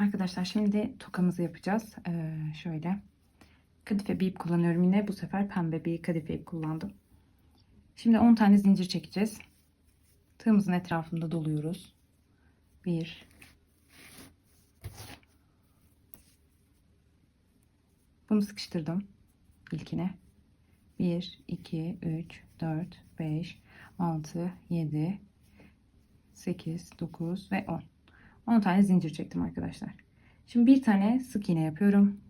Arkadaşlar şimdi tokamızı yapacağız. Şöyle kadife bir ip kullanıyorum yine. Bu sefer pembe bir kadife ip kullandım. Şimdi 10 tane zincir çekeceğiz. Tığımızın etrafında doluyoruz. 1, bunu sıkıştırdım ilkine. 1, 2, 3, 4, 5, 6, 7, 8, 9 ve 10. 10 tane zincir çektim arkadaşlar. Şimdi bir tane sık iğne yapıyorum.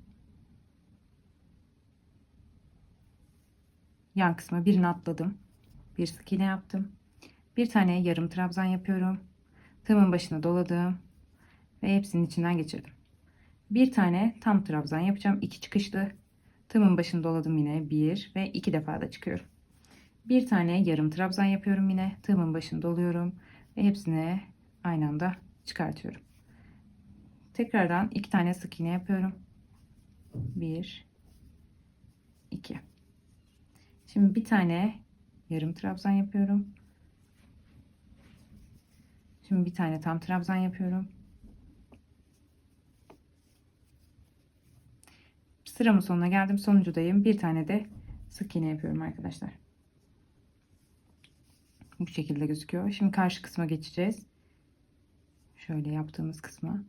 Yan kısma birini atladım. Bir sık iğne yaptım. Bir tane yarım trabzan yapıyorum. Tığımın başına doladım ve hepsinin içinden geçirdim. Bir tane tam trabzan yapacağım. 2 çıkışlı. Tığımın başını doladım yine 1 ve 2 defa da çıkıyorum. Bir tane yarım trabzan yapıyorum yine. Tığımın başını doluyorum ve hepsini aynı anda çıkartıyorum. Tekrardan 2 tane sık iğne yapıyorum. 1, 2. Şimdi bir tane yarım trabzan yapıyorum. Şimdi bir tane tam trabzan yapıyorum. Sıramın sonuna geldim. Sonuncudayım. Bir tane de sık iğne yapıyorum arkadaşlar. Bu şekilde gözüküyor. Şimdi karşı kısma geçeceğiz. Şöyle yaptığımız kısma.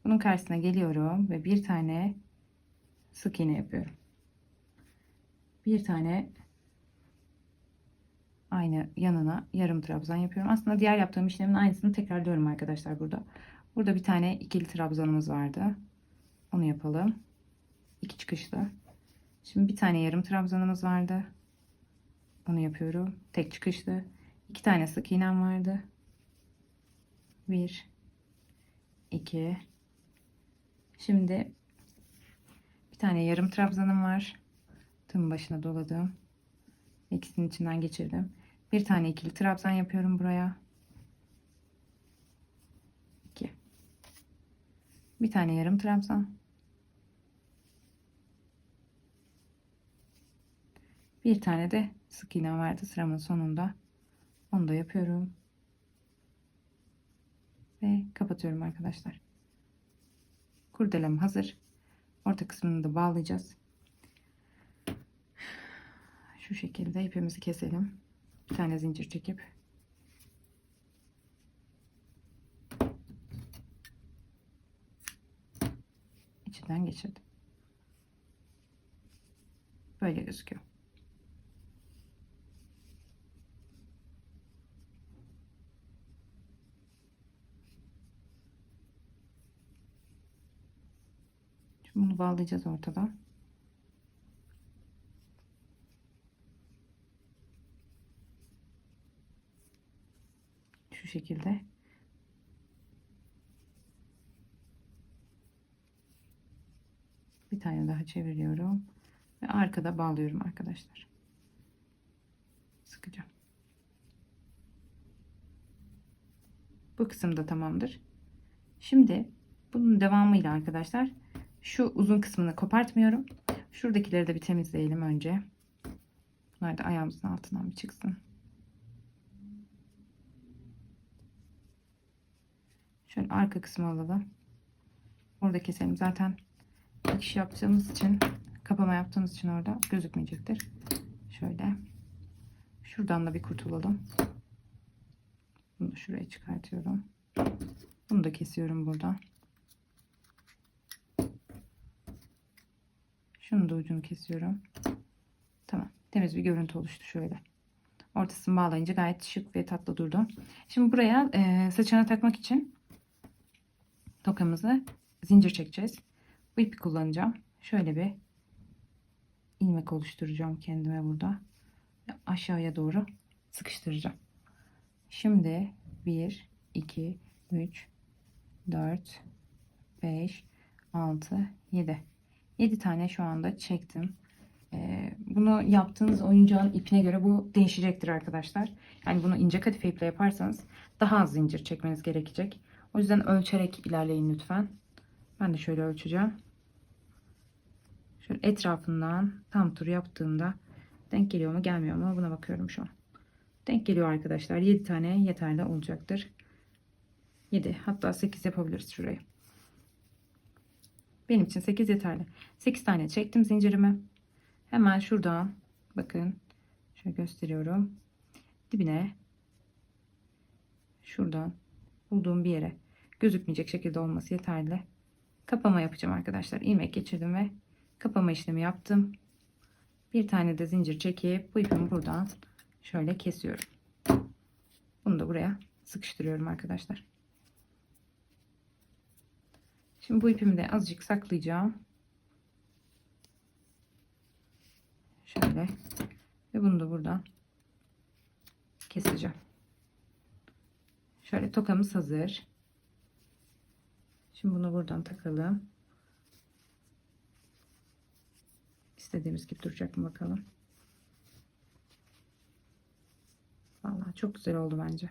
Bunun karşısına geliyorum ve bir tane sık iğne yapıyorum. Bir tane aynı yanına yarım trabzan yapıyorum. Aslında diğer yaptığım işlemin aynısını tekrarlıyorum arkadaşlar burada. Burada bir tane ikili trabzanımız vardı. Onu yapalım. 2 çıkışlı. Şimdi bir tane yarım trabzanımız vardı. Onu yapıyorum. Tek çıkışlı. 2 tane sık iğnem vardı. 1, 2. Şimdi bir tane yarım trabzanım var. Tığın başına doladım. İkisinin içinden geçirdim. Bir tane ikili trabzan yapıyorum buraya. 2. Bir tane yarım trabzan. Bir tane de sık iğne vardı sıramın sonunda. Onu da yapıyorum. Ve kapatıyorum arkadaşlar. Kurdelem hazır. Orta kısmını da bağlayacağız. Şu şekilde ipimizi keselim. Bir tane zincir çekip içinden geçirdim. Böyle gözüküyor. Şimdi bunu bağlayacağız ortadan. Şu şekilde. Bir tane daha çeviriyorum ve arkada bağlıyorum arkadaşlar. Sıkıca. Bu kısım da tamamdır. Şimdi bunun devamıyla arkadaşlar şu uzun kısmını kopartmıyorum. Şuradakileri de bir temizleyelim önce. Bunlar da ayağımızın altından bir çıksın. Şöyle arka kısmı alalım. Orada keselim. Zaten dikiş yaptığımız için, kapama yaptığımız için orada gözükmeyecektir. Şöyle. Şuradan da bir kurtulalım. Bunu da şuraya çıkartıyorum. Bunu da kesiyorum buradan. Şunu da ucunu kesiyorum. Tamam. Temiz bir görüntü oluştu şöyle. Ortasını bağlayınca gayet şık ve tatlı durdu. Şimdi buraya saçına takmak için tokamızı zincir çekeceğiz. Bu ipi kullanacağım. Şöyle bir ilmek oluşturacağım kendime burada. Aşağıya doğru sıkıştıracağım. Şimdi 1, 2, 3, 4, 5, 6, 7. 7 tane şu anda çektim. Bunu yaptığınız oyuncağın ipine göre bu değişecektir arkadaşlar. Yani bunu ince kadife iple yaparsanız daha az zincir çekmeniz gerekecek. O yüzden ölçerek ilerleyin lütfen. Ben de şöyle ölçeceğim. Şöyle etrafından tam tur yaptığımda denk geliyor mu gelmiyor mu buna bakıyorum şu an. Denk geliyor arkadaşlar. 7 tane yeterli olacaktır. 7 hatta 8 yapabiliriz şurayı. Benim için 8 yeterli. 8 tane çektim zincirimi. Hemen şuradan bakın şöyle gösteriyorum. Dibine şuradan bulduğum bir yere gözükmeyecek şekilde olması yeterli. Kapama yapacağım arkadaşlar. İlmek geçirdim ve kapama işlemi yaptım. Bir tane de zincir çekip bu ipimi buradan şöyle kesiyorum. Bunu da buraya sıkıştırıyorum arkadaşlar. Şimdi bu ipimi de azıcık saklayacağım. Şöyle ve bunu da buradan keseceğim. Şöyle tokamız hazır. Şimdi bunu buradan takalım. İstediğimiz gibi duracak mı bakalım. Vallahi çok güzel oldu bence.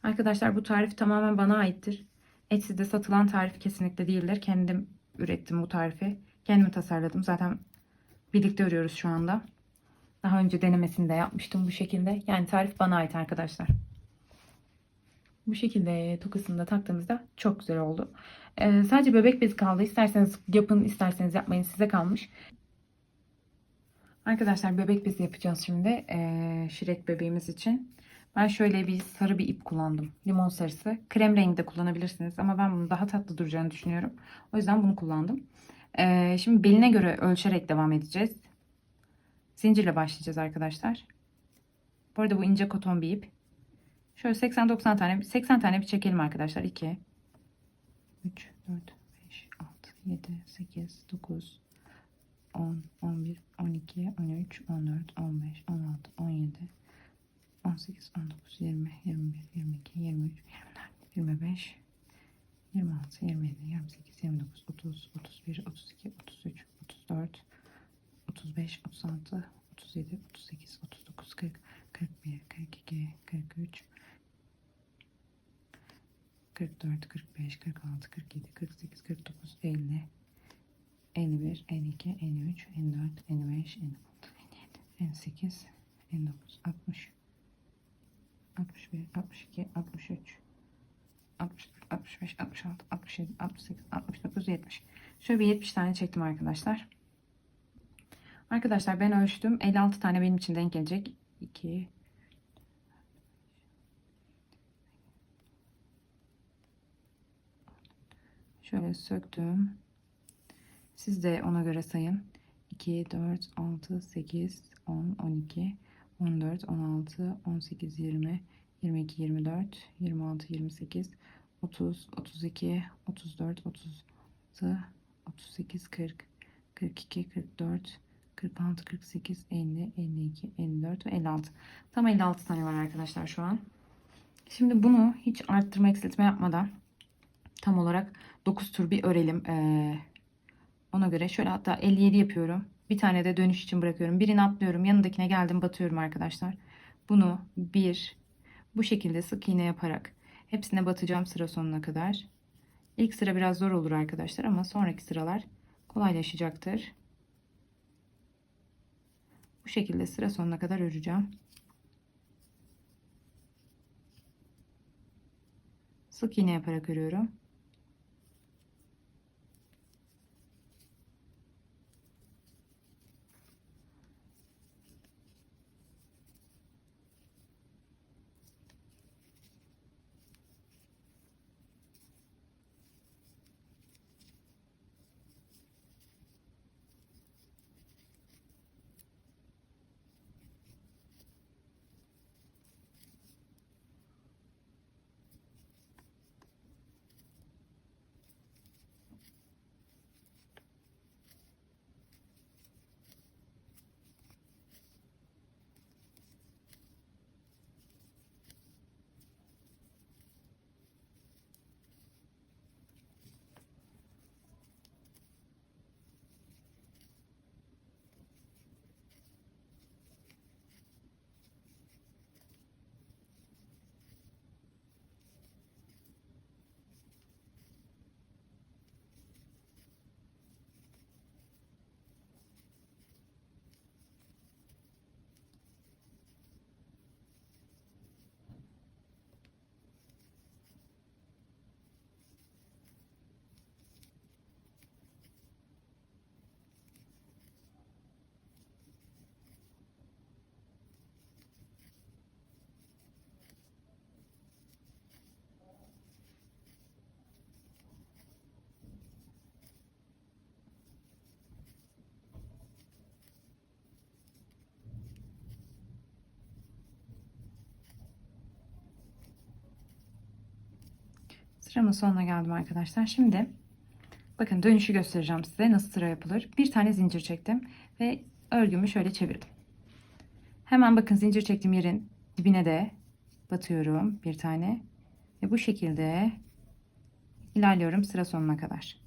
Arkadaşlar bu tarif tamamen bana aittir. Etsy'de satılan tarif kesinlikle değildir. Kendim ürettim bu tarifi. Kendim tasarladım. Zaten birlikte örüyoruz şu anda. Daha önce denemesini de yapmıştım bu şekilde. Yani tarif bana ait arkadaşlar. Bu şekilde tokasını da taktığımızda çok güzel oldu. Sadece bebek bezi kaldı. İsterseniz yapın, isterseniz yapmayın. Size kalmış. Arkadaşlar bebek bezi yapacağız şimdi. Şirek bebeğimiz için. Ben şöyle bir sarı bir ip kullandım. Limon sarısı. Krem rengi de kullanabilirsiniz. Ama ben bunun daha tatlı duracağını düşünüyorum. O yüzden bunu kullandım. Şimdi beline göre ölçerek devam edeceğiz. Zincirle başlayacağız arkadaşlar. Bu arada bu ince koton bir ip. Şöyle 80-90 tane, 80 tane bir çekelim arkadaşlar. 2, 3, 4, 5, 6, 7, 8, 9, 10, 11, 12, 13, 14, 15, 16, 17, 18, 19, 20, 21, 22, 23, 24, 25, 26, 27, 28, 29, 30, 31, 32, 33, 34, 35, 36, 37, 38, 39, 40, 41, 42, 43, 44, 45, 46, 47, 48, 49, 50, 51, 52, 53, 54, 55, 56, 57, 58, 59, 60, 61, 62, 63, 64, 65, 66, 67, 68, 69, 70. Şöyle bir 70 tane çektim arkadaşlar. Arkadaşlar ben ölçtüm. 56 tane benim için denk gelecek. 2, şöyle söktüm. Siz de ona göre sayın. 2, 4, 6, 8, 10, 12, 14, 16, 18, 20, 22, 24, 26, 28, 30, 32, 34, 36, 38, 40, 42, 44, 46, 48, 50, 52, 54 ve 56. Tam 56 tane var arkadaşlar şu an. Şimdi bunu hiç arttırma eksiltme yapmadan tam olarak 9 tur bir örelim. Ona göre şöyle hatta 57 yapıyorum. Bir tane de dönüş için bırakıyorum. Birini atlıyorum. Yanındakine geldim batıyorum arkadaşlar. Bunu bu şekilde sık iğne yaparak hepsine batacağım sıra sonuna kadar. İlk sıra biraz zor olur arkadaşlar ama sonraki sıralar kolaylaşacaktır. Bu şekilde sıra sonuna kadar öreceğim. Sık iğne yaparak örüyorum. Sıramın sonuna geldim arkadaşlar. Şimdi bakın dönüşü göstereceğim size nasıl sıra yapılır. Bir tane zincir çektim ve örgümü şöyle çevirdim. Hemen bakın zincir çektiğim yerin dibine de batıyorum bir tane ve bu şekilde ilerliyorum sıra sonuna kadar.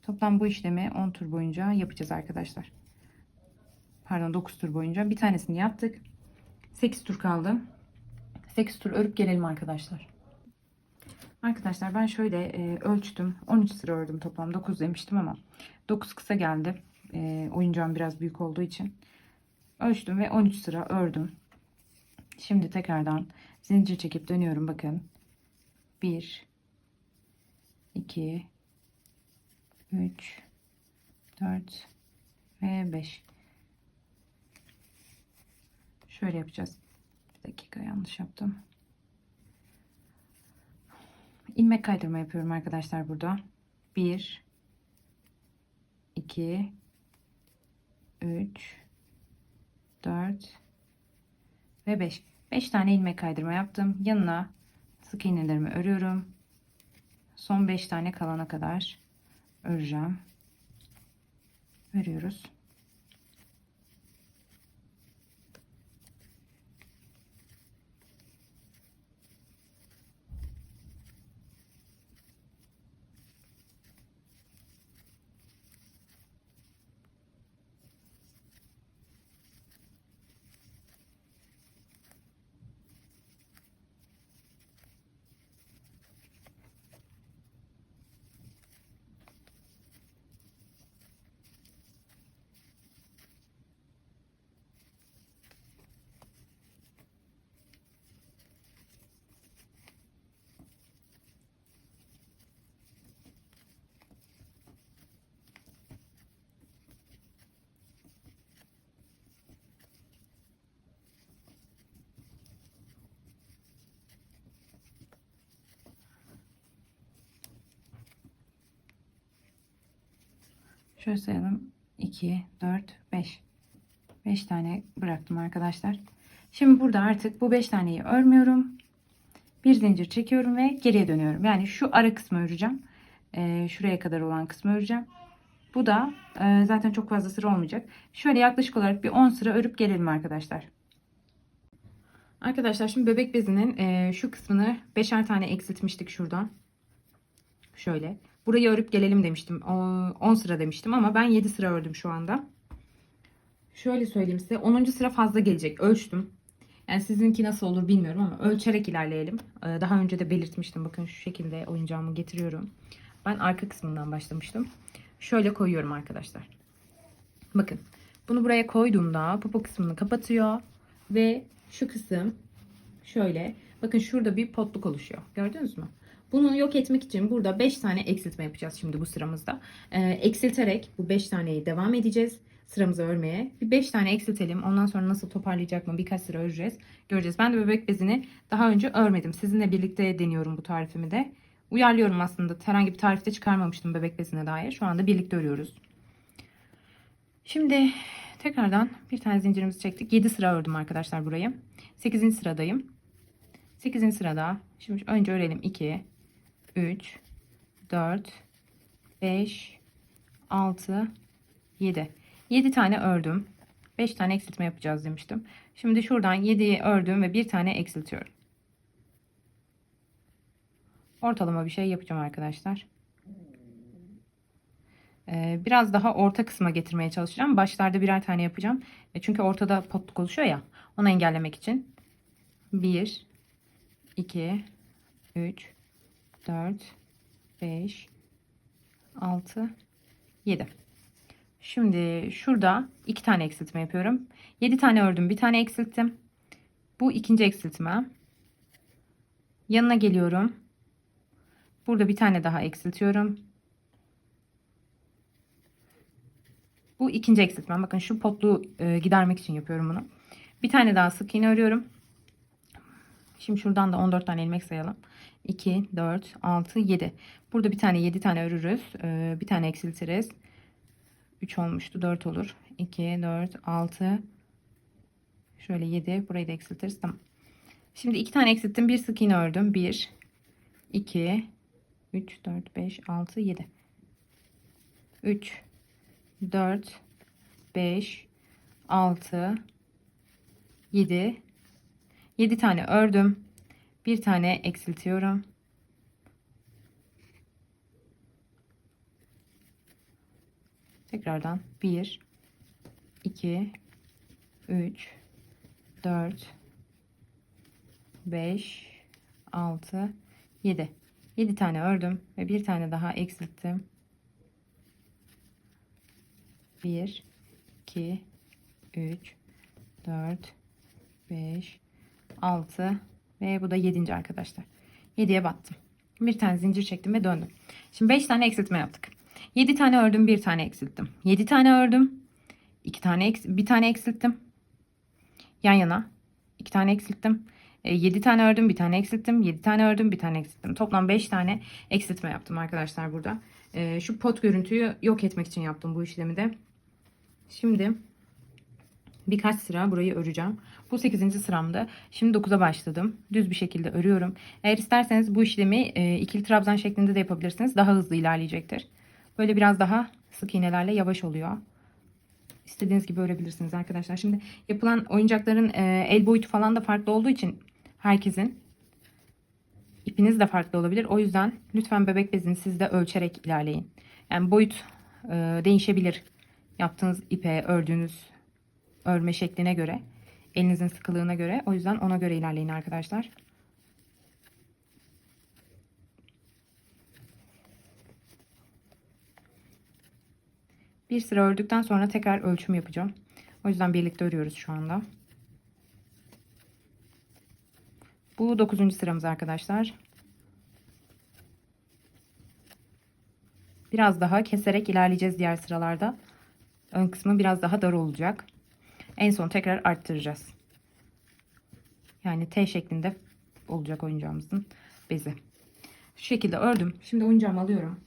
Toplam bu işlemi 10 tur boyunca yapacağız arkadaşlar. Pardon, 9 tur boyunca bir tanesini yaptık. 8 tur kaldı. 8 tur örüp gelelim arkadaşlar. Arkadaşlar ben şöyle ölçtüm. 13 sıra ördüm toplam. 9 demiştim ama 9 kısa geldi. Oyuncağım biraz büyük olduğu için. Ölçtüm ve 13 sıra ördüm. Şimdi tekrardan zincir çekip dönüyorum. Bakın. 1 2 3 4 ve 5. Şöyle yapacağız. Bir dakika, yanlış yaptım. İlmek kaydırma yapıyorum arkadaşlar burada. 1 2 3 4 ve 5. 5 tane ilmek kaydırma yaptım. Yanına sık iğnelerimi örüyorum. Son 5 tane kalana kadar öreceğim. Örüyoruz. Şöyle sayalım. 2 4 5. 5 tane bıraktım arkadaşlar. Şimdi burada artık bu 5 taneyi örmüyorum. Bir zincir çekiyorum ve geriye dönüyorum. Yani şu ara kısmı öreceğim. Şuraya kadar olan kısmı öreceğim. Bu da zaten çok fazla sıra olmayacak. Şöyle yaklaşık olarak bir 10 sıra örüp gelelim arkadaşlar. Arkadaşlar şimdi bebek bezinin şu kısmını 5'er tane eksiltmiştik şuradan. Şöyle. Burayı örüp gelelim demiştim. 10 sıra demiştim ama ben 7 sıra ördüm şu anda. Şöyle söyleyeyim size. 10. sıra fazla gelecek. Ölçtüm. Yani sizinki nasıl olur bilmiyorum ama ölçerek ilerleyelim. Daha önce de belirtmiştim. Bakın şu şekilde oyuncağımı getiriyorum. Ben arka kısmından başlamıştım. Şöyle koyuyorum arkadaşlar. Bakın. Bunu buraya koyduğumda popo kısmını kapatıyor. Ve şu kısım şöyle. Bakın şurada bir potluk oluşuyor. Gördünüz mü? Bunu yok etmek için burada 5 tane eksiltme yapacağız şimdi bu sıramızda. Eksilterek bu 5 taneyi devam edeceğiz. Sıramızı örmeye. Bir 5 tane eksiltelim. Ondan sonra nasıl toparlayacak mı birkaç sıra öreceğiz. Göreceğiz. Ben de bebek bezini daha önce örmedim. Sizinle birlikte deniyorum bu tarifimi de. Uyarlıyorum aslında. Herhangi bir tarifte çıkarmamıştım bebek bezine dair. Şu anda birlikte örüyoruz. Şimdi tekrardan bir tane zincirimizi çektik. 7 sıra ördüm arkadaşlar burayı. 8. sıradayım. 8. sırada şimdi önce örelim. 2 3 4 5 6 7. 7 tane ördüm. 5 tane eksiltme yapacağız demiştim. Şimdi şuradan 7'yi ördüm ve bir tane eksiltiyorum. Ortalama bir şey yapacağım arkadaşlar. Biraz daha orta kısma getirmeye çalışacağım. Başlarda birer tane yapacağım. Çünkü ortada potluk oluşuyor ya. Onu engellemek için. 1 2 3 4 5 6 7. Şimdi şurada 2 tane eksiltme yapıyorum. 7 tane ördüm. Bir tane eksilttim. Bu ikinci eksiltme. Yanına geliyorum. Burada bir tane daha eksiltiyorum. Bu ikinci eksiltmem. Bakın şu potluğu gidermek için yapıyorum bunu. Bir tane daha sık iğne örüyorum. Şimdi şuradan da 14 tane ilmek sayalım. 2, 4, 6, 7. Burada bir tane 7 tane örürüz. Bir tane eksiltiriz. 3 olmuştu. 4 olur. 2, 4, 6. Şöyle 7. Burayı da eksiltiriz. Tamam. Şimdi 2 tane eksilttim. Bir sık iğne ördüm. 1, 2, 3, 4, 5, 6, 7. 3, 4, 5, 6, 7. 7 tane ördüm. Bir tane eksiltiyorum. Tekrardan 1, 2, 3, 4, 5, 6, 7. 7 tane ördüm ve bir tane daha eksilttim. 1, 2, 3, 4, 5, 6 ve bu da 7. arkadaşlar. 7'ye battım. Bir tane zincir çektim ve döndüm. Şimdi 5 tane eksiltme yaptık. 7 tane ördüm, bir tane eksilttim. 7 tane ördüm, 2 tane bir tane eksilttim. Yan yana 2 tane eksilttim. 7 tane ördüm, bir tane eksilttim. 7 tane ördüm, bir tane eksilttim. Toplam 5 tane eksiltme yaptım arkadaşlar burada. Şu pot görüntüyü yok etmek için yaptım bu işlemi de. Şimdi birkaç sıra burayı öreceğim. Bu 8. sıramda. Şimdi 9'a başladım. Düz bir şekilde örüyorum. Eğer isterseniz bu işlemi ikili trabzan şeklinde de yapabilirsiniz. Daha hızlı ilerleyecektir. Böyle biraz daha sık iğnelerle yavaş oluyor. İstediğiniz gibi örebilirsiniz arkadaşlar. Şimdi yapılan oyuncakların el boyutu falan da farklı olduğu için herkesin ipiniz de farklı olabilir. O yüzden lütfen bebek bezini siz de ölçerek ilerleyin. Yani boyut değişebilir. Yaptığınız ipe, ördüğünüz örme şekline göre, elinizin sıkılığına göre. O yüzden ona göre ilerleyin arkadaşlar. Bir sıra ördükten sonra tekrar ölçüm yapacağım. O yüzden birlikte örüyoruz şu anda. Bu 9. sıramız arkadaşlar. Biraz daha keserek ilerleyeceğiz diğer sıralarda. Ön kısmı biraz daha dar olacak. En son tekrar arttıracağız. Yani T şeklinde olacak oyuncağımızın bezi. Şu şekilde ördüm. Şimdi oyuncağımı alıyorum.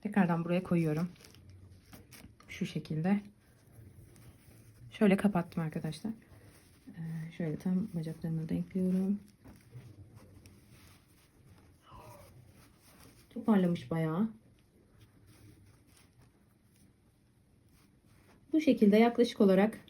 Tekrardan buraya koyuyorum. Şu şekilde. Şöyle kapattım arkadaşlar. Şöyle tam bacaklarına denkliyorum. Toparlamış bayağı. Bu şekilde yaklaşık olarak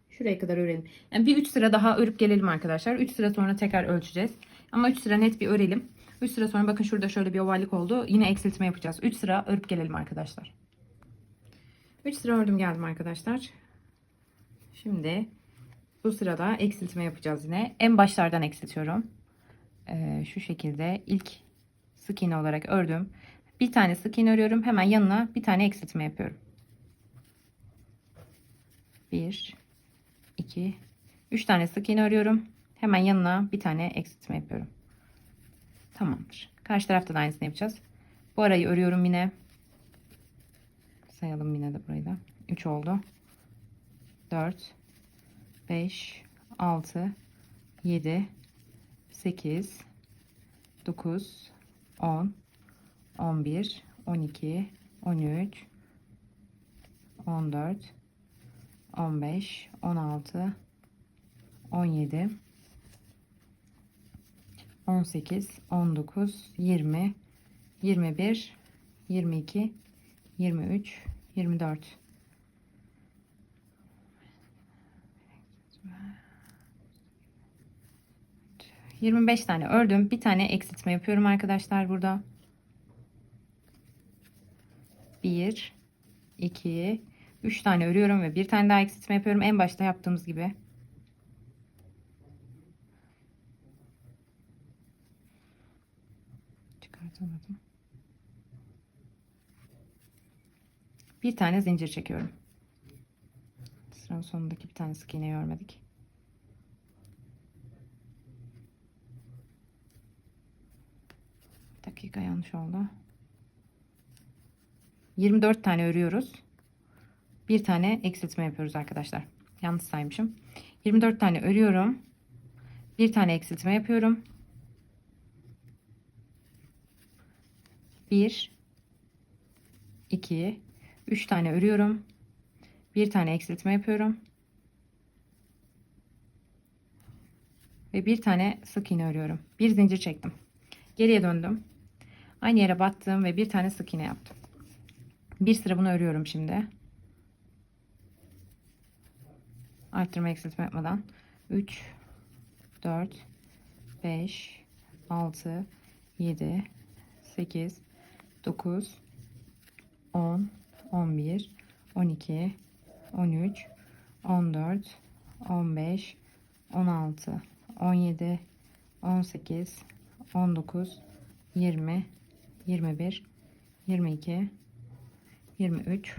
şuraya kadar örelim. Yani bir 3 sıra daha örüp gelelim arkadaşlar. 3 sıra sonra tekrar ölçeceğiz. Ama 3 sıra net bir örelim. 3 sıra sonra bakın şurada şöyle bir ovallik oldu. Yine eksiltme yapacağız. 3 sıra örüp gelelim arkadaşlar. 3 sıra ördüm geldim arkadaşlar. Şimdi bu sırada eksiltme yapacağız yine. En başlardan eksiltiyorum. Şu şekilde ilk sık iğne olarak ördüm. Bir tane sık iğne örüyorum. Hemen yanına bir tane eksiltme yapıyorum. 1, 2, 3 tane sık iğne örüyorum. Hemen yanına bir tane eksiltme yapıyorum. Tamamdır. Karşı tarafta da aynısını yapacağız. Bu arayı örüyorum yine. Sayalım yine de burayı da. 3 oldu. 4, 5, 6, 7, 8, 9, 10, 11, 12, 13, 14, 15, 16, 17, 18, 19, 20, 21, 22, 23, 24. 25 tane ördüm. Bir tane eksiltme yapıyorum arkadaşlar burada. 1, 2, 3 tane örüyorum ve bir tane daha eksiltme yapıyorum. En başta yaptığımız gibi. Çıkartamadım. Bir tane zincir çekiyorum. Sıranın sonundaki bir tane sık iğneyi örmedik. Bir dakika, yanlış oldu. 24 tane örüyoruz. Bir tane eksiltme yapıyoruz arkadaşlar. Yanlış saymışım. 24 tane örüyorum. Bir tane eksiltme yapıyorum. 1, 2, 3 tane örüyorum. Bir tane eksiltme yapıyorum. Ve bir tane sık iğne örüyorum. Bir zincir çektim. Geriye döndüm. Aynı yere battım ve bir tane sık iğne yaptım. Bir sıra bunu örüyorum şimdi. Arttırma eksiltme yapmadan. 3, 4, 5, 6, 7, 8, 9, 10, 11, 12, 13, 14, 15, 16, 17, 18, 19, 20, 21, 22, 23,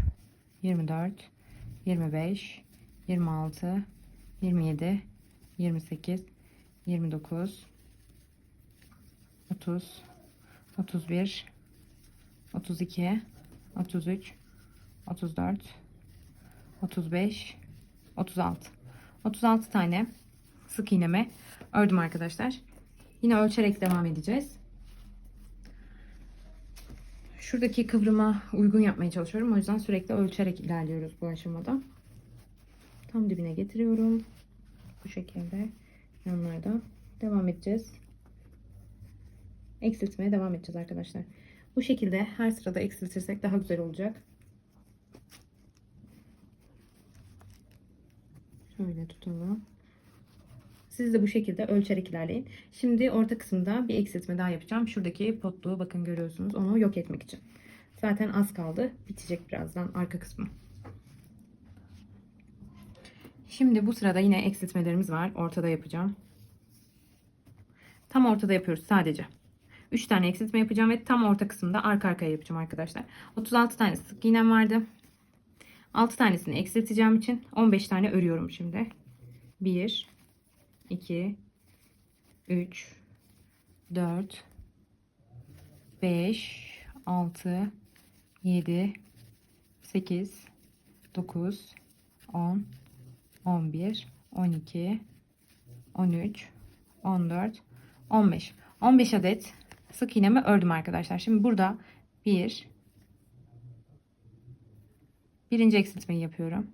24, 25, 26, 27, 28, 29, 30, 31, 32, 33, 34, 35, 36. 36 tane sık iğneme ördüm arkadaşlar. Yine ölçerek devam edeceğiz. Şuradaki kıvrıma uygun yapmaya çalışıyorum. O yüzden sürekli ölçerek ilerliyoruz bu aşamada. Tam dibine getiriyorum. Bu şekilde yanlarda devam edeceğiz. Eksiltmeye devam edeceğiz arkadaşlar. Bu şekilde her sırada eksiltirsek daha güzel olacak. Şöyle tutalım. Siz de bu şekilde ölçerek ilerleyin. Şimdi orta kısımda bir eksiltme daha yapacağım. Şuradaki potluğu bakın görüyorsunuz. Onu yok etmek için. Zaten az kaldı. Bitecek birazdan arka kısmı. Şimdi bu sırada yine eksiltmelerimiz var. Ortada yapacağım. Tam ortada yapıyoruz sadece. 3 tane eksiltme yapacağım ve tam orta kısımda arka arkaya yapacağım arkadaşlar. 36 tane sık iğnem vardı. 6 tanesini eksilteceğim için 15 tane örüyorum şimdi. 1, 2, 3, 4, 5, 6, 7, 8, 9, 10, 11, 12, 13, 14, 15. 15 adet sık iğnemi ördüm arkadaşlar. Şimdi burada birinci eksiltmeyi yapıyorum.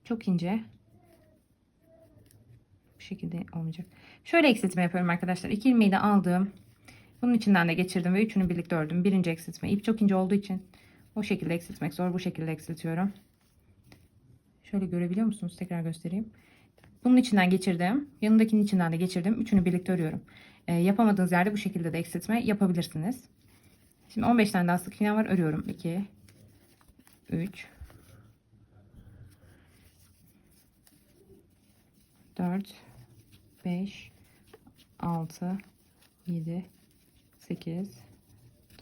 Çok ince. Bu şekilde olmayacak. Şöyle eksiltme yapıyorum arkadaşlar. 2 ilmeği de aldım. Bunun içinden de geçirdim ve üçünü birlikte ördüm. Birinci eksiltme. İp çok ince olduğu için o şekilde eksiltmek zor. Bu şekilde eksiltiyorum. Şöyle görebiliyor musunuz? Tekrar göstereyim. Bunun içinden geçirdim. Yanındakinin içinden de geçirdim. Üçünü birlikte örüyorum. Yapamadığınız yerde bu şekilde de eksiltme yapabilirsiniz. Şimdi 15 tane daha sık iğne var. Örüyorum. 2, 3, 4, 5, 6, 7, 8,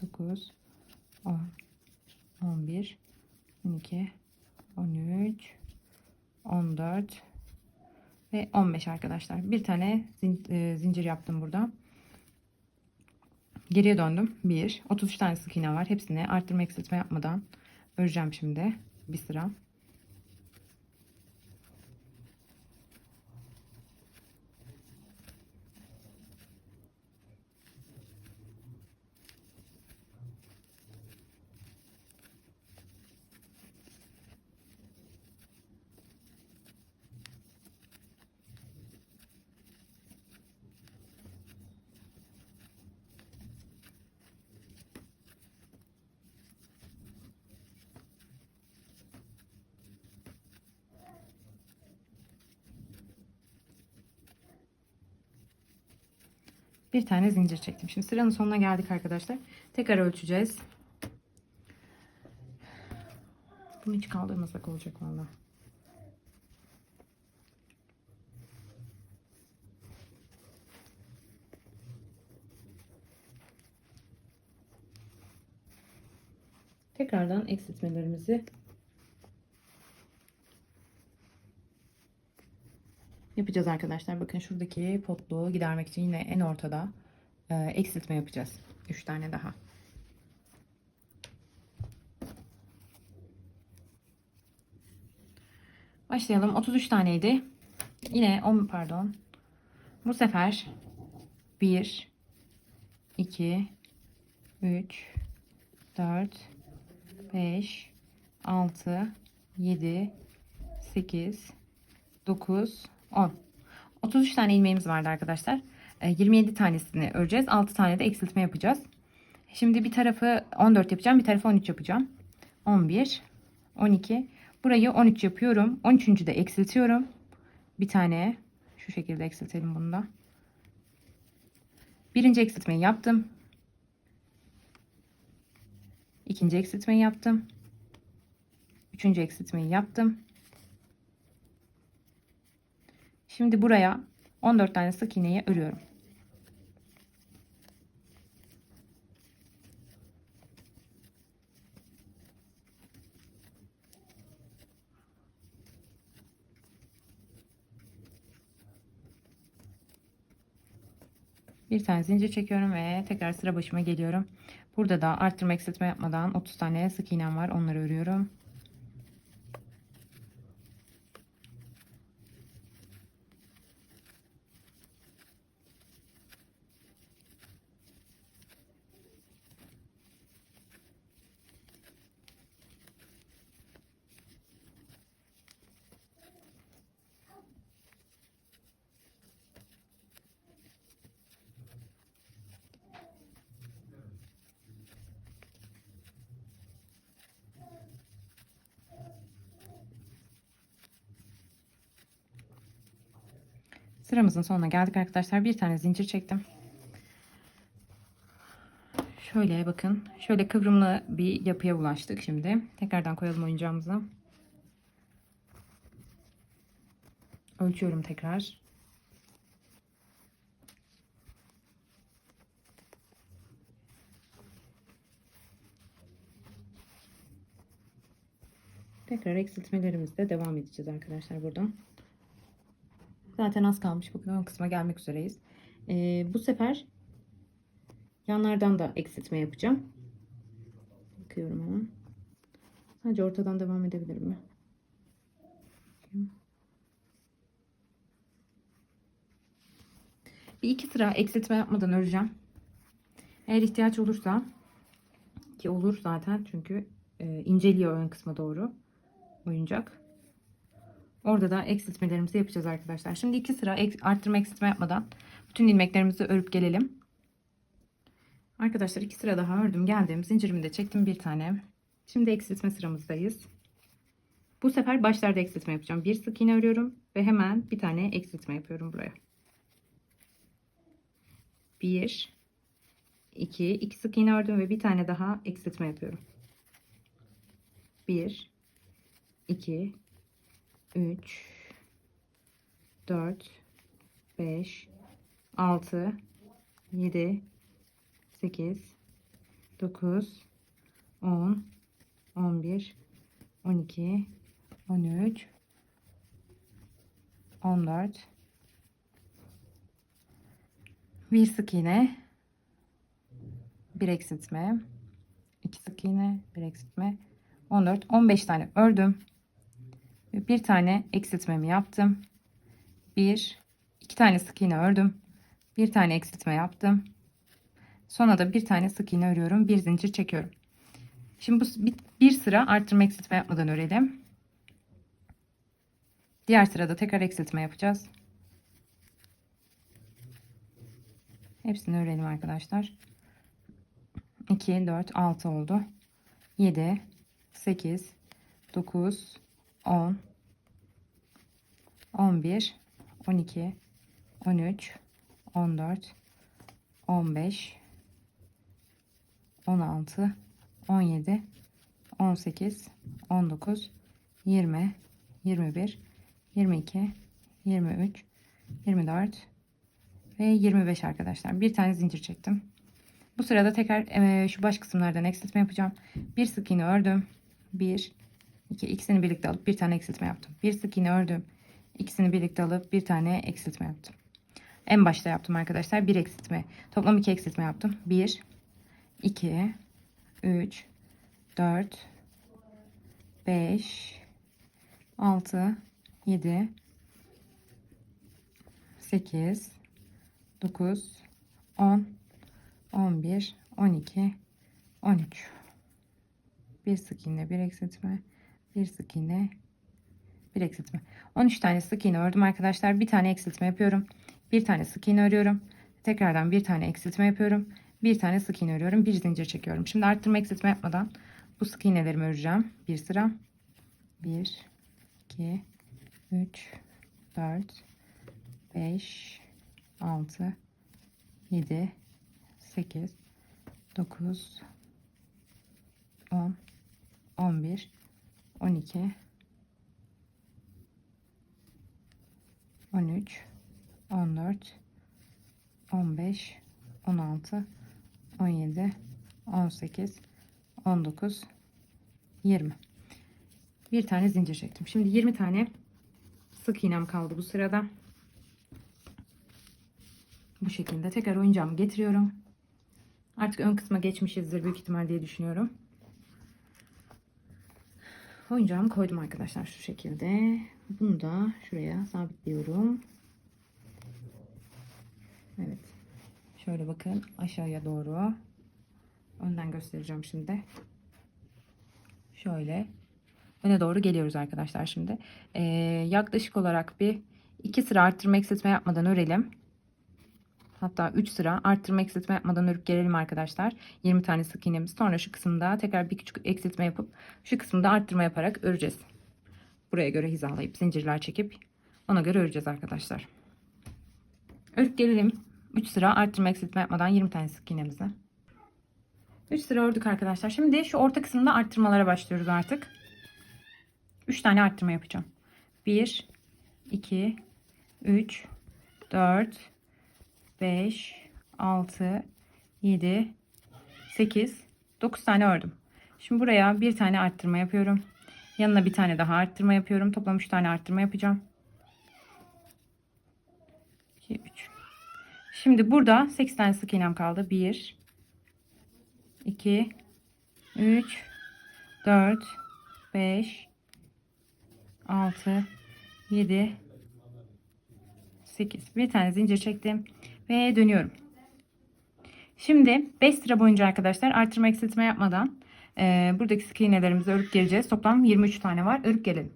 9, 10, 11, 12, 13, 14 ve 15 arkadaşlar. Bir tane zincir yaptım burada. Geriye döndüm. 33 tane sık iğne var. Hepsini arttırma eksiltme yapmadan öreceğim şimdi bir sıra. Bir tane zincir çektim. Şimdi sıranın sonuna geldik arkadaşlar. Tekrar ölçeceğiz. Bunu hiç kaldırmasak olacak vallahi. Tekrardan eksiltmelerimizi yapacağız arkadaşlar. Bakın şuradaki potluğu gidermek için yine en ortada eksiltme yapacağız. 3 tane daha. Başlayalım. 33 taneydi. Yine 10 pardon. Bu sefer 1, 2, 3, 4, 5, 6, 7, 8, 9, 10. 33 tane ilmeğimiz vardı arkadaşlar. 27 tanesini öreceğiz. 6 tane de eksiltme yapacağız. Şimdi bir tarafı 14 yapacağım. Bir tarafı 13 yapacağım. 11, 12. Burayı 13 yapıyorum. 13'üncü de eksiltiyorum. Bir tane şu şekilde eksiltelim bunu da. Birinci eksiltmeyi yaptım. İkinci eksiltmeyi yaptım. Üçüncü eksiltmeyi yaptım. Şimdi buraya 14 tane sık iğneyi örüyorum. Bir tane zincir çekiyorum ve tekrar sıra başıma geliyorum. Burada da arttırma eksiltme yapmadan 30 tane sık iğnem var. Onları örüyorum. Sıramızın sonuna geldik arkadaşlar. Bir tane zincir çektim. Şöyle bakın. Şöyle kıvrımlı bir yapıya ulaştık şimdi. Tekrardan koyalım oyuncağımızı. Ölçüyorum tekrar. Tekrar eksiltmelerimizle devam edeceğiz arkadaşlar buradan. Zaten az kalmış. Bakın ön kısma gelmek üzereyiz. Bu sefer yanlardan da eksiltme yapacağım. Bakıyorum hemen. Sadece ortadan devam edebilirim mi? Bir iki sıra eksiltme yapmadan öreceğim. Eğer ihtiyaç olursa, ki olur zaten çünkü inceliyor ön kısma doğru oyuncak. Orada da eksiltmelerimizi yapacağız arkadaşlar. Şimdi iki sıra arttırma eksiltme yapmadan bütün ilmeklerimizi örüp gelelim. Arkadaşlar iki sıra daha ördüm geldim. Zincirimi de çektim bir tane. Şimdi eksiltme sıramızdayız. Bu sefer başlarda eksiltme yapacağım. Bir sık iğne örüyorum ve hemen bir tane eksiltme yapıyorum buraya. 1 2 sık iğne ördüm ve bir tane daha eksiltme yapıyorum. 1 2 3 4 5 6 7 8 9 10 11 12 13 14 bir sık iğne, bir eksiltme, 2 sık iğne, bir eksiltme, 14 15 tane ördüm ve bir tane eksiltmemi yaptım. 2 tane sık iğne ördüm, bir tane eksiltme yaptım. Sonra da bir tane sık iğne örüyorum, bir zincir çekiyorum. Şimdi bu bir sıra arttırma eksiltme yapmadan örelim. Diğer sırada tekrar eksiltme yapacağız. Hepsini örelim arkadaşlar. 2 4 6 oldu. 7 8 9 10 11 12 13 14 15 16 17 18 19 20 21 22 23 24 ve 25 arkadaşlar. Bir tane zincir çektim. Bu sırada tekrar şu baş kısımlardan eksiltme yapacağım. Bir sık iğne ördüm. 1 2 ikisini birlikte alıp bir tane eksiltme yaptım. Bir sık iğne ördüm. İkisini birlikte alıp bir tane eksiltme yaptım. En başta yaptım arkadaşlar. Bir eksiltme. Toplam 2 eksiltme yaptım. 1 2 3 4 5 6 7 8 9 10 11 12 13 bir sık iğne, bir eksiltme, bir sık iğne, bir eksiltme. 13 tane sık iğne ördüm arkadaşlar. Bir tane eksiltme yapıyorum. Bir tane sık iğne örüyorum. Tekrardan bir tane eksiltme yapıyorum. Bir tane sık iğne örüyorum. Bir zincir çekiyorum. Şimdi arttırma eksiltme yapmadan bu sık iğnelerimi öreceğim. Bir sıra. 1, 2, 3, 4, 5, 6, 7, 8, 9, 10, 11, 12, 13, 14, 15, 16, 17, 18, 19, 20. Bir tane zincir çektim. Şimdi 20 tane sık iğnem kaldı bu sırada. Bu şekilde tekrar oyuncağımı getiriyorum. Artık ön kısma geçmişizdir büyük ihtimal diye düşünüyorum. Oyuncağımı koydum arkadaşlar şu şekilde. Bunu da şuraya sabitliyorum. Evet. Şöyle bakın aşağıya doğru. Önden göstereceğim şimdi. Şöyle öne doğru geliyoruz arkadaşlar şimdi. Yaklaşık olarak bir 2 sıra arttırma eksiltme yapmadan örelim. Hatta 3 sıra arttırma eksiltme yapmadan örüp gelelim arkadaşlar. 20 tane sık iğnemiz. Sonra şu kısımda tekrar bir küçük eksiltme yapıp şu kısımda arttırma yaparak öreceğiz. Buraya göre hizalayıp zincirler çekip ona göre öreceğiz arkadaşlar. Örüp gelelim. 3 sıra arttırma eksiltme yapmadan 20 tane sık iğnemizi. 3 sıra ördük arkadaşlar. Şimdi şu orta kısımda arttırmalara başlıyoruz artık. 3 tane arttırma yapacağım. 1, 2, 3, 4, 5, 6, 7, 8, 9 tane ördüm. Şimdi buraya bir tane arttırma yapıyorum. Yanına bir tane daha arttırma yapıyorum. Toplam 3 tane arttırma yapacağım. 2, 3. Şimdi burada 8 tane sık iğnem kaldı. 1, 2, 3, 4, 5, 6, 7, 8. Bir tane zincir çektim ve dönüyorum. Şimdi 5 sıra boyunca arkadaşlar artırma eksiltme yapmadan buradaki sık iğnelerimizi örüp geleceğiz. Toplam 23 tane var. Örüp gelelim.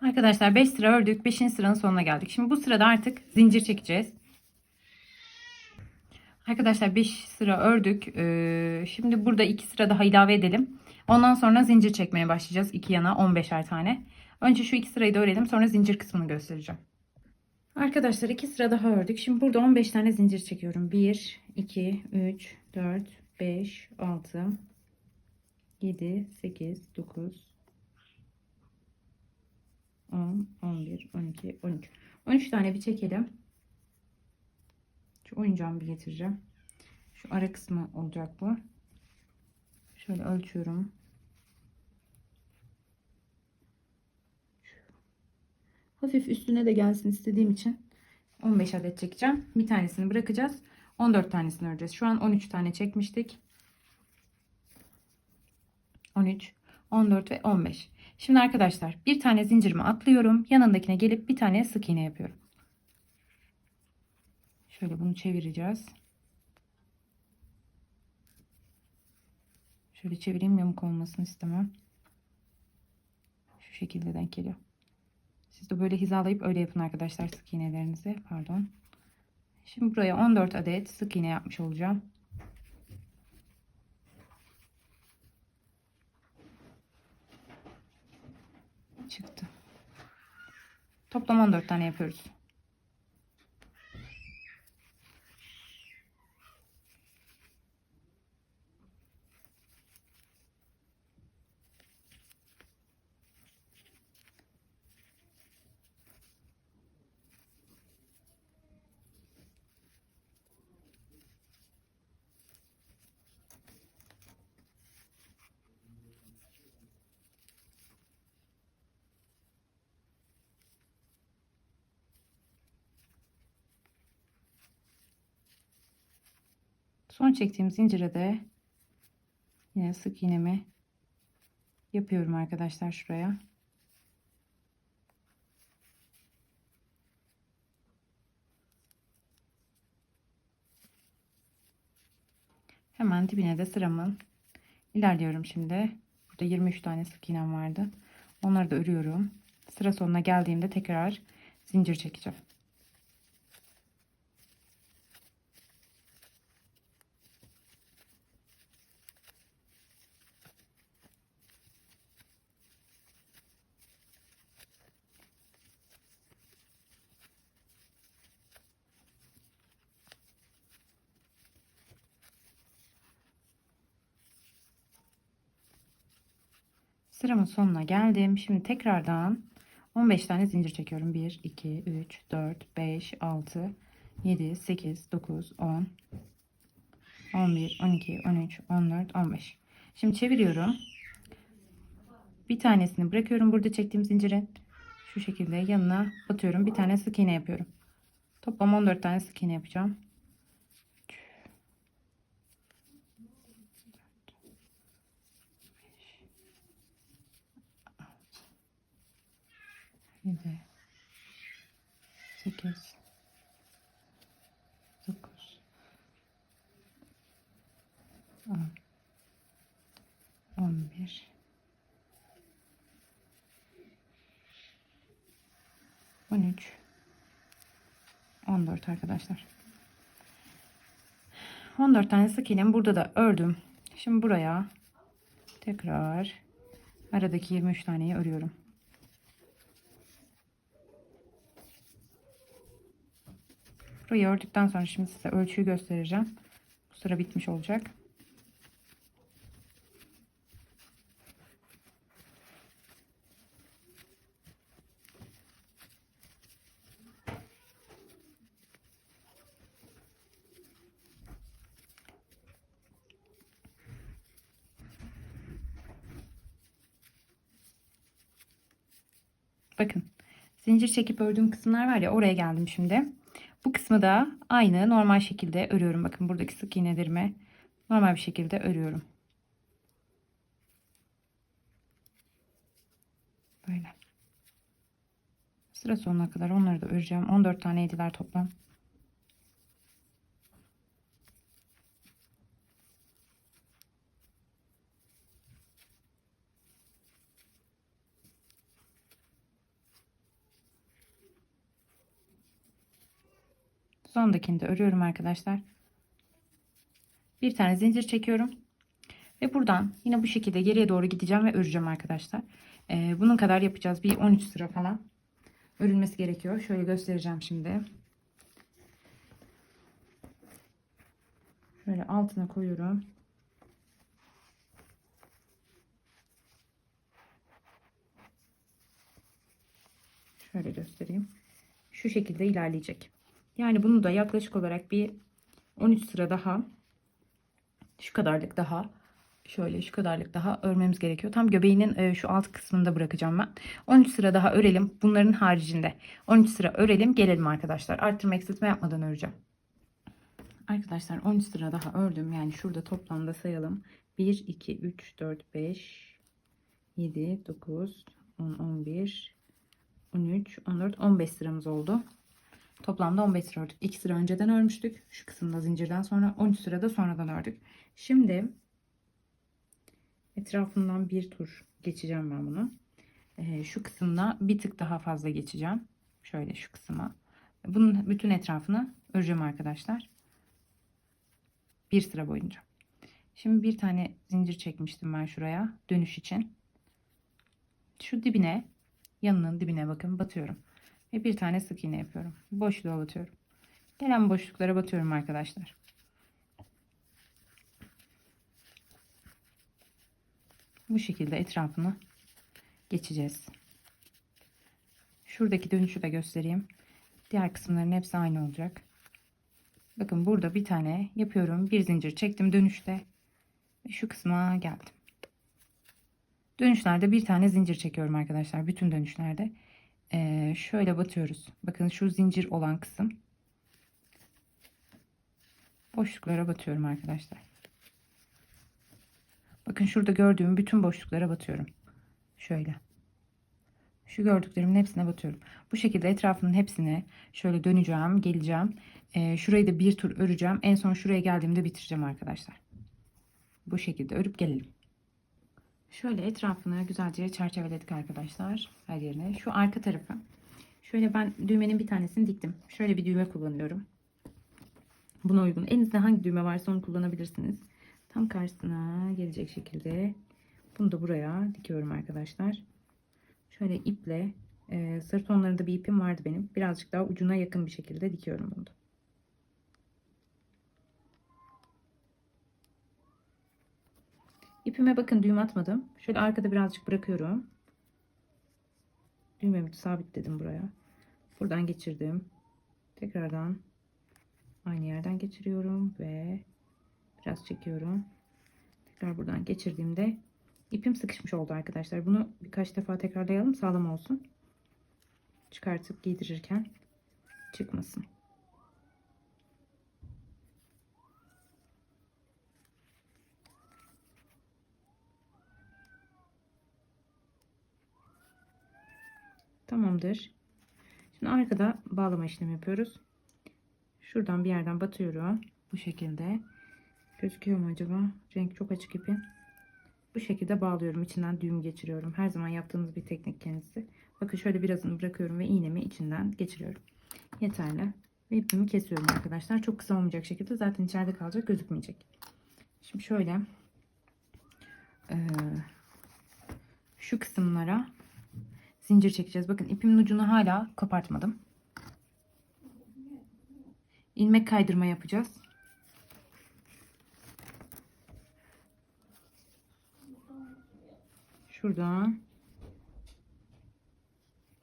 Arkadaşlar 5 sıra ördük. 5. sıranın sonuna geldik. Şimdi bu sırada artık zincir çekeceğiz. Arkadaşlar 5 sıra ördük. Şimdi burada 2 sıra daha ilave edelim. Ondan sonra zincir çekmeye başlayacağız. 2 yana 15'er tane. Önce şu 2 sırayı da örelim. Sonra zincir kısmını göstereceğim. Arkadaşlar 2 sıra daha ördük. Şimdi burada 15 tane zincir çekiyorum. 1, 2, 3, 4, 5, 6, 7, 8, 9, 10, 11, 12, 13. 13 tane bir çekelim. Şu oyuncağımı bir getireceğim. Şu ara kısmı olacak bu. Şöyle ölçüyorum. Hafif üstüne de gelsin istediğim için 15 adet çekeceğim. Bir tanesini bırakacağız. 14 tanesini öreceğiz. Şu an 13 tane çekmiştik. 13, 14 ve 15. Şimdi arkadaşlar bir tane zincirimi atlıyorum. Yanındakine gelip bir tane sık iğne yapıyorum. Şöyle bunu çevireceğiz. Şöyle çevireyim, yamuk olmasını istemem. Şu şekilde denk geliyor. Siz de böyle hizalayıp öyle yapın arkadaşlar sık iğnelerinizi. Pardon. Şimdi buraya 14 adet sık iğne yapmış olacağım. Çıktı. Toplam 14 tane yapıyoruz. Son çektiğim zincire de yine sık iğnemi yapıyorum arkadaşlar şuraya. Hemen dibine de sıramın ilerliyorum şimdi. Burada 23 tane sık iğnem vardı. Onları da örüyorum. Sıra sonuna geldiğimde tekrar zincir çekeceğim. Sıramın sonuna geldim. Şimdi tekrardan 15 tane zincir çekiyorum. 1, 2, 3, 4, 5, 6, 7, 8, 9, 10, 11, 12, 13, 14, 15. Şimdi çeviriyorum. Bir tanesini bırakıyorum burada çektiğim zincirin. Şu şekilde yanına batıyorum. Bir tane sık iğne yapıyorum. Toplam 14 tane sık iğne yapacağım. 7, 8, 9, 10, 11, 13, 14 arkadaşlar. 14 tane sık iğnemi burada da ördüm. Şimdi buraya tekrar aradaki 23 taneyi örüyorum. Burayı ördükten sonra şimdi size ölçüyü göstereceğim. Bu sıra bitmiş olacak. Bakın, zincir çekip ördüğüm kısımlar var ya, oraya geldim şimdi. Bu kısmı da aynı normal şekilde örüyorum. Bakın buradaki sık iğnelerimi normal bir şekilde örüyorum. Böyle. Sıra sonuna kadar onları da öreceğim. 14 taneydiler toplam. Sondakini de örüyorum arkadaşlar. Bir tane zincir çekiyorum. Ve buradan yine bu şekilde geriye doğru gideceğim ve öreceğim arkadaşlar. Bunun kadar yapacağız. Bir 13 sıra falan örülmesi gerekiyor. Şöyle göstereceğim şimdi. Şöyle altına koyuyorum. Şöyle göstereyim. Şu şekilde ilerleyecek. Yani bunu da yaklaşık olarak bir 13 sıra daha, şu kadarlık daha, şöyle şu kadarlık daha örmemiz gerekiyor. Tam göbeğinin şu alt kısmında bırakacağım ben. 13 sıra daha örelim. Bunların haricinde 13 sıra örelim, gelelim arkadaşlar. Arttırma eksiltme yapmadan öreceğim. Arkadaşlar 13 sıra daha ördüm. Yani şurada toplamda sayalım. 1, 2, 3, 4, 5, 7, 9, 10, 11, 13, 14, 15 sıramız oldu. Toplamda 15 sıra ördük. 2 sıra önceden örmüştük. Şu kısımda zincirden sonra 13 sırada sonradan ördük. Şimdi etrafından bir tur geçeceğim ben bunu. Şu kısımda bir tık daha fazla geçeceğim. Şöyle şu kısma. Bunun bütün etrafını öreceğim arkadaşlar. Bir sıra boyunca. Şimdi bir tane zincir çekmiştim ben şuraya dönüş için. Şu dibine, yanının dibine bakın batıyorum. Ve bir tane sık iğne yapıyorum. Boşluğa batıyorum. Gelen boşluklara batıyorum arkadaşlar. Bu şekilde etrafını geçeceğiz. Şuradaki dönüşü de göstereyim. Diğer kısımların hepsi aynı olacak. Bakın burada bir tane yapıyorum. Bir zincir çektim dönüşte. Ve şu kısma geldim. Dönüşlerde bir tane zincir çekiyorum arkadaşlar. Bütün dönüşlerde. Şöyle batıyoruz. Bakın şu zincir olan kısım. Boşluklara batıyorum arkadaşlar. Bakın şurada gördüğüm bütün boşluklara batıyorum. Şöyle. Şu gördüklerimin hepsine batıyorum. Bu şekilde etrafının hepsine şöyle döneceğim, geleceğim. Şurayı da bir tur öreceğim. En son şuraya geldiğimde bitireceğim arkadaşlar. Bu şekilde örüp gelelim. Şöyle etrafını güzelce çerçeveledik arkadaşlar. Her yerine. Şu arka tarafı. Şöyle ben düğmenin bir tanesini diktim. Şöyle bir düğme kullanıyorum. Buna uygun. Elinizde hangi düğme varsa onu kullanabilirsiniz. Tam karşısına gelecek şekilde. Bunu da buraya dikiyorum arkadaşlar. Şöyle iple, sarı tonlarında bir ipim vardı benim. Birazcık daha ucuna yakın bir şekilde dikiyorum bunu da. İpime bakın, düğüm atmadım. Şöyle arkada birazcık bırakıyorum. Düğmemi sabitledim buraya. Buradan geçirdim. Tekrardan aynı yerden geçiriyorum ve biraz çekiyorum. Tekrar buradan geçirdiğimde ipim sıkışmış oldu arkadaşlar. Bunu birkaç defa tekrarlayalım, sağlam olsun. Çıkartıp giydirirken çıkmasın. Tamamdır. Şimdi arkada bağlama işlemi yapıyoruz. Şuradan bir yerden batıyorum. Bu şekilde. Gözüküyor mu acaba? Renk çok açık ipin. Bu şekilde bağlıyorum. İçinden düğüm geçiriyorum. Her zaman yaptığınız bir teknik kendisi. Bakın şöyle birazını bırakıyorum ve iğnemi içinden geçiriyorum. Yeterli. Ve ipimi kesiyorum arkadaşlar. Çok kısa olmayacak şekilde, zaten içeride kalacak, gözükmeyecek. Şimdi şöyle şu kısımlara zincir çekeceğiz. Bakın ipimin ucunu hala kopartmadım. İlmek kaydırma yapacağız. Şuradan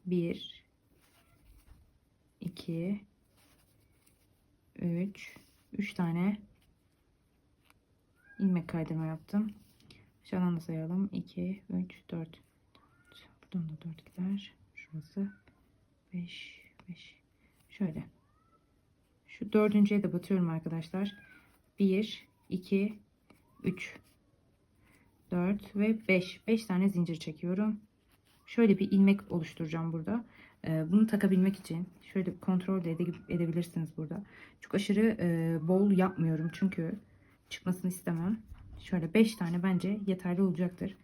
1 2 3 tane ilmek kaydırma yaptım. Aşağıdan da sayalım. 2 3 4. Buradan da 4 gider. Şurası 5 5. Şöyle. Şu dördüncüye de batıyorum arkadaşlar. 1 2 3 4 ve 5. 5 tane zincir çekiyorum. Şöyle bir ilmek oluşturacağım burada. Bunu takabilmek için şöyle kontrol de edebilirsiniz burada. Çok aşırı bol yapmıyorum çünkü çıkmasını istemem. Şöyle 5 tane bence yeterli olacaktır.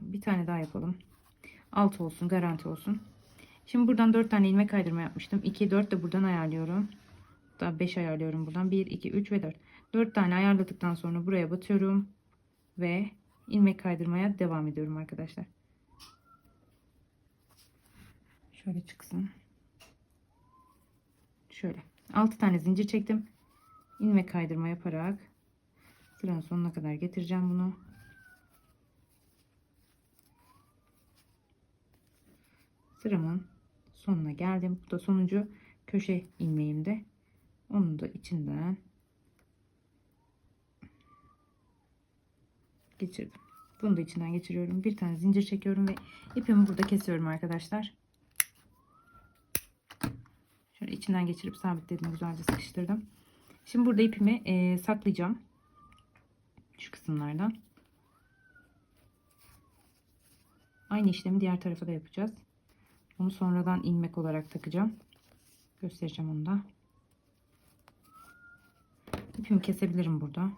Bir tane daha yapalım. 6 olsun, garanti olsun. Şimdi buradan 4 tane ilmek kaydırma yapmıştım. 2 4 de buradan ayarlıyorum. Daha 5 ayarlıyorum buradan. 1 2 3 ve 4. 4 tane ayarladıktan sonra buraya batıyorum ve ilmek kaydırmaya devam ediyorum arkadaşlar. Şöyle çıksın. Şöyle 6 tane zincir çektim. İlmek kaydırma yaparak sıranın sonuna kadar getireceğim bunu. Sıramın sonuna geldim. Bu da sonuncu köşe ilmeğimde. Onun da içinden geçirdim. Bunu da içinden geçiriyorum. Bir tane zincir çekiyorum ve ipimi burada kesiyorum arkadaşlar. Şöyle içinden geçirip sabitledim, güzelce sıkıştırdım. Şimdi burada ipimi saklayacağım. Şu kısımlardan. Aynı işlemi diğer tarafa da yapacağız. Onu sonradan ilmek olarak takacağım. Göstereceğim onu da. İpimi kesebilirim burada.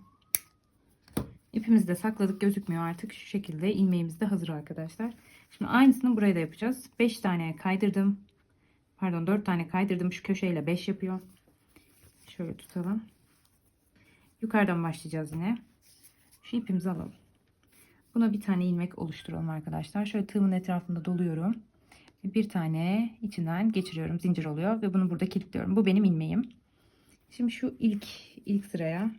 İpimizi de sakladık, gözükmüyor artık. Şu şekilde ilmeğimiz de hazır arkadaşlar. Şimdi aynısını buraya da yapacağız. 5 tane kaydırdım. Pardon, 4 tane kaydırdım. Şu köşeyle 5 yapıyor. Şöyle tutalım. Yukarıdan başlayacağız yine. Şu ipimizi alalım. Buna bir tane ilmek oluşturalım arkadaşlar. Şöyle tığımın etrafında doluyorum. Bir tane içinden geçiriyorum. Zincir oluyor ve bunu burada kilitliyorum. Bu benim ilmeğim. Şimdi şu ilk sıraya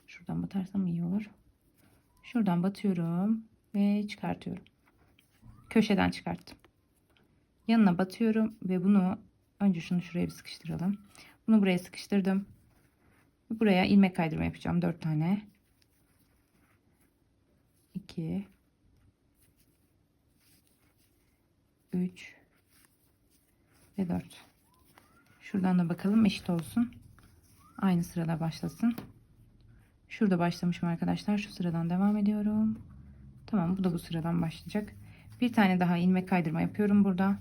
şuradan batarsam iyi olur. Şuradan batıyorum ve çıkartıyorum. Köşeden çıkarttım. Yanına batıyorum ve bunu önce şunu şuraya bir sıkıştıralım. Bunu buraya sıkıştırdım. Buraya ilmek kaydırma yapacağım. 4 tane. 2 3 ve 4. Şuradan da bakalım, eşit olsun. Aynı sırada başlasın. Şurada başlamışım arkadaşlar. Şu sıradan devam ediyorum. Tamam, bu da bu sıradan başlayacak. Bir tane daha ilmek kaydırma yapıyorum burada.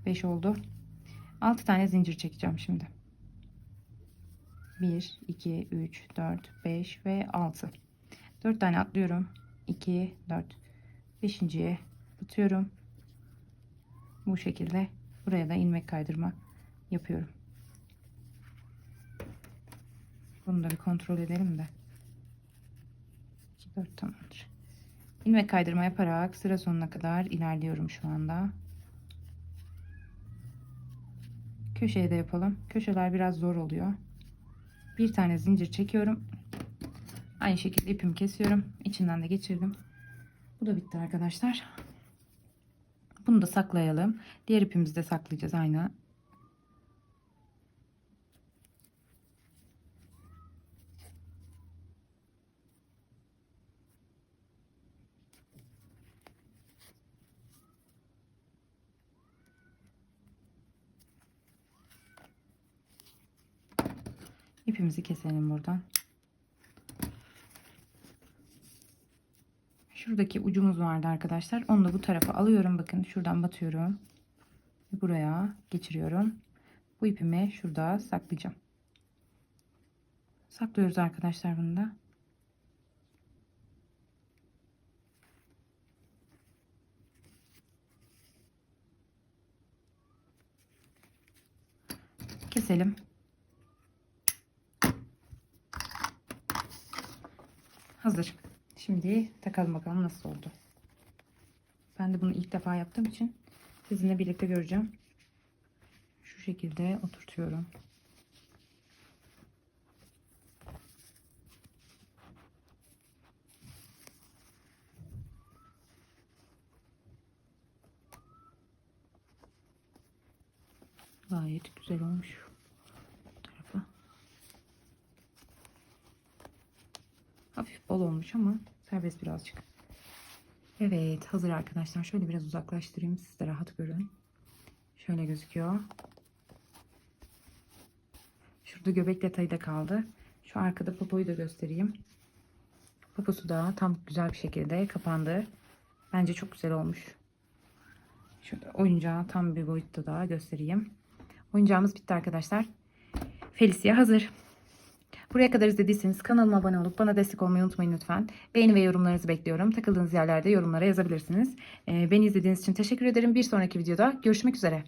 5 oldu. 6 tane zincir çekeceğim şimdi. 1 2 3 4 5 ve 6. 4 tane atlıyorum. 2 4. 5.'ye batıyorum. Bu şekilde buraya da ilmek kaydırma yapıyorum. Bunu da bir kontrol edelim de. 2 4 tamamdır. İlmek kaydırma yaparak sıra sonuna kadar ilerliyorum şu anda. Köşeye de yapalım. Köşeler biraz zor oluyor. Bir tane zincir çekiyorum. Aynı şekilde ipimi kesiyorum. İçinden de geçirdim. Bu da bitti arkadaşlar. Bunu da saklayalım. Diğer ipimizi de saklayacağız aynı. İpimizi keselim buradan. Şuradaki ucumuz vardı arkadaşlar. Onu da bu tarafa alıyorum. Bakın şuradan batıyorum. Buraya geçiriyorum. Bu ipimi şurada saklayacağım. Saklıyoruz arkadaşlar bunu da. Keselim. Hazır. Şimdi takalım bakalım nasıl oldu. Ben de bunu ilk defa yaptığım için sizinle birlikte göreceğim. Şu şekilde oturtuyorum. Gayet güzel olmuş. Bu tarafa. Hafif bol olmuş ama serbest birazcık. Evet, hazır arkadaşlar. Şöyle biraz uzaklaştırayım. Siz de rahat görün. Şöyle gözüküyor. Şurada göbek detayı da kaldı. Şu arkada popoyu da göstereyim. Poposu da tam güzel bir şekilde kapandı. Bence çok güzel olmuş. Şurada oyuncağı tam bir boyutta da göstereyim. Oyuncağımız bitti arkadaşlar. Felicia hazır. Buraya kadar izlediyseniz kanalıma abone olup bana destek olmayı unutmayın lütfen. Beğeni ve yorumlarınızı bekliyorum. Takıldığınız yerlerde yorumlara yazabilirsiniz. Beni izlediğiniz için teşekkür ederim. Bir sonraki videoda görüşmek üzere.